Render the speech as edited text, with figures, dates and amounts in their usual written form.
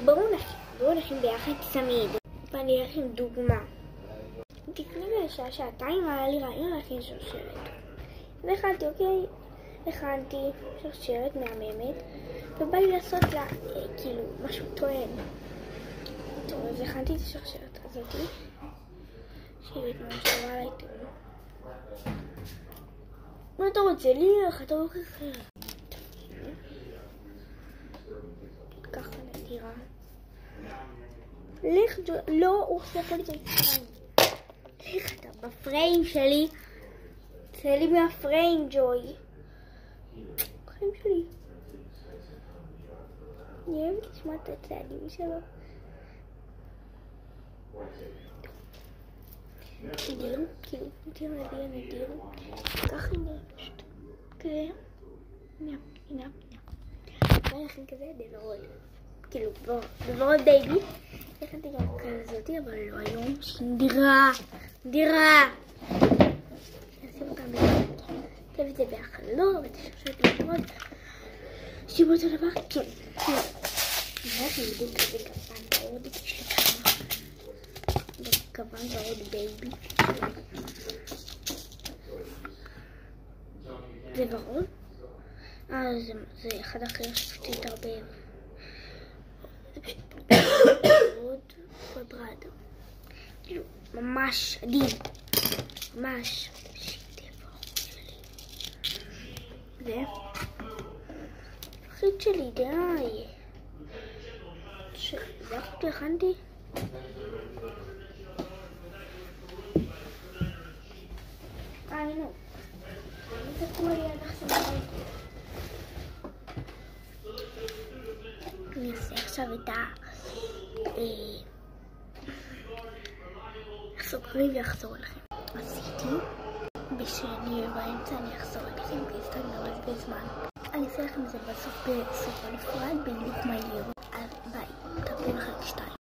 בואו נכין ביחד צמיד, ואני אראה לכם דוגמה. לפני שעתיים היה לי רעיון להכין שרשרת. והכנתי, הכנתי שרשרת מהממת, ובא לי לעשות לה כאילו משהו טוען. טוב, אז הכנתי את השרשרת הזאת, שהיא ממש טובה עליי טוב. מה אתה רוצה? לך, אתה רוצה אחר. ככה נדירה. לך, לא, הוא עושה פה לי את הפריים. לך, אתה בפריים שלי. צא לי מהפריים, ג'וי. בחיים שלי. אני אוהבת לשמוע את הצעדים שלו. נדיר, כאילו, נדיר. ככה נדיר פשוט. כזה. הנה. אני אכין כזה דברוד. כאילו, דברוד בייבי. הכנתי גם כזאתי, אבל לא היום. נדירה. נשים אותם ביחד. תביא את זה ביחד. לא, ואת השרשרת לדברוד. שימו אותו דבר. כן. אני יודעת כזה גוון ועוד שכמה. גוון ועוד בייבי. זה ורוד? זה אחד אחר שפשוט התערבב. זה פשוט ורוד וברד. כאילו, ממש עדין. ממש. שיטה ורוד שלי. זה. פחית שלי, די. זה אחת הכנתי. נו. זה כמו לי עד עכשיו. אני אעשה עכשיו את סוגרים ואחזור לכם. עשיתי בשני באמצע, אני אחזור לכם כי הסתגלנו הרבה זמן. אני אעשה לכם את זה בסוף בנפרד בדיוק מהיר. אז ביי, תקבלו לכם 2.